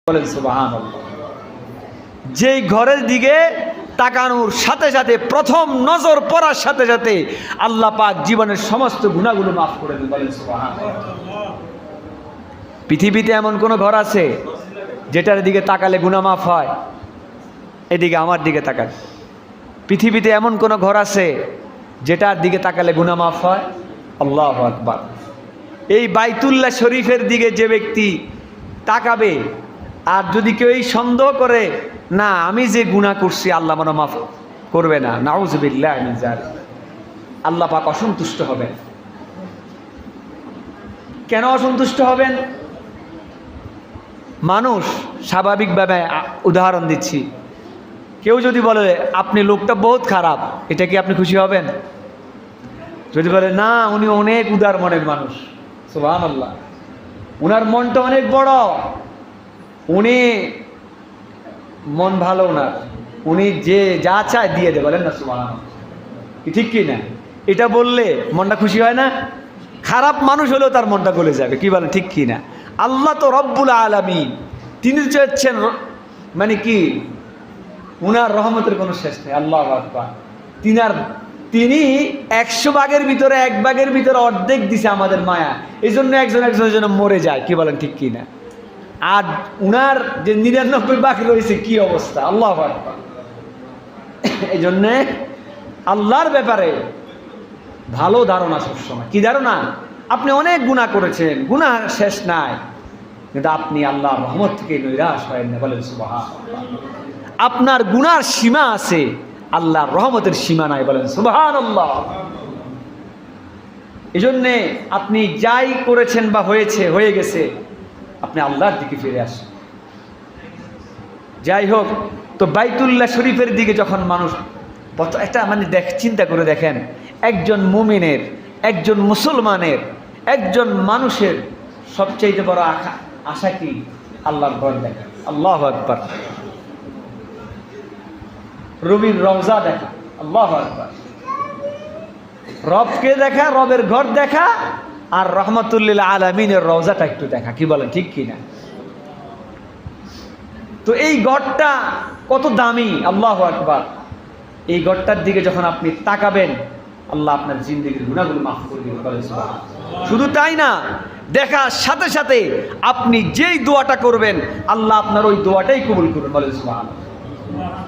বলেন সুবহানাল্লাহ। যেই ঘরের দিকে তাকানোর সাথে সাথে প্রথম নজর পড়ার সাথে সাথে আল্লাহ পাক জীবনের সমস্ত গুনাহগুলো মাফ করে দেন। বলেন সুবহানাল্লাহ। পৃথিবীতে এমন কোন ঘর আছে যেটার দিকে তাকালে গুনাহ মাফ হয়? এদিকে আমার দিকে তাকান। পৃথিবীতে এমন কোন ঘর আছে যেটার দিকে তাকালে গুনাহ মাফ হয়? আল্লাহু আকবার। এই বাইতুল্লাহ শরীফের দিকে যে ব্যক্তি তাকাবে, আর যদি কেউ এই সন্দেহ করে না আমি যে গুনাহ করছি আল্লাহ মনে মাফ করবে না, নাউযুবিল্লাহ মিন যালিক, আল্লাহ পাক অসন্তুষ্ট হবেন। কেন অসন্তুষ্ট হবেন? মানুষ স্বাভাবিকভাবে, উদাহরণ দিচ্ছি, কেউ যদি বলে আপনি লোকটা বহুত খারাপ, এটা কি আপনি খুশি হবেন? যদি বলে না উনি অনেক উদার মনের মানুষ, সুবহানাল্লাহ, উনার মনটা অনেক বড়, উনি মন ভালো ওনার, উনি যে যা চায় দিয়ে দেয়, বলেন না সুবহানাল্লাহ, ঠিক কি না? এটা বললে মনটা খুশি হয় না? খারাপ মানুষ হলেও তার মনটা গলে যাবে, কি বলেন ঠিক কি না? আল্লাহ তো রব্বুল আলামিন, তিনি চাচ্ছেন, মানে কি উনার রহমতের কোনো শেষ নেই। আল্লাহু আকবার। তিনি 100 ভাগের ভিতরে 1 ভাগের ভিতরে অর্ধেক দিছে আমাদের মায়া, এই জন্য একজনের জন্য মরে যায়, কি বলেন ঠিক কি না? আর উনার যে 99 ভাগ রয়েছে কি অবস্থা, আল্লাহু আকবার। এই জন্যে আল্লাহর ব্যাপারে ভালো ধারণা সবসময়। কি ধারণা? আপনি অনেক গুনাহ করেছেন, গুনাহ শেষ নাই, কিন্তু আপনি আল্লাহর রহমত থেকে নৈরাশ হয়েন না, বলেন সুবহানাল্লাহ। আপনার গুনার সীমা আছে, আল্লাহর রহমতের সীমা নাই, বলেন সুবহানাল্লাহ। এই জন্যে আপনি যাই করেছেন বা হয়ে গেছে, আপনি আল্লাহর দিকে ফিরে আসেন। যাই হোক, তো বাইতুল্লাহ শরীফের দিকে যখন মানুষ একটা চিন্তা করে দেখেন, একজন মুমিনের, একজন মুসলমানের, একজন মানুষের সবচেয়ে বড় আশা কি? আল্লাহর ঘর দেখা। আল্লাহু আকবার। রবির রওজা দেখা, আল্লাহু আকবার। রবকে দেখা, রবের ঘর দেখা, আর রহমাতুল্লিল আলামিনের রওজাটা একটু দেখা, কি বলেন ঠিক কি না? তো এই ঘরটা কত দামি, আল্লাহু আকবার। এই ঘরটার দিকে যখন আপনি তাকাবেন, আল্লাহ আপনার জিন্দেগির গুনাহগুলো মাফ করে দিবেন, বলেন সুবহানাল্লাহ। শুধু তাই না, দেখার সাথে সাথে আপনি যেই দোয়াটা করবেন, আল্লাহ আপনার ওই দোয়াটাই কবুল করবেন, বলেন সুবহানাল্লাহ।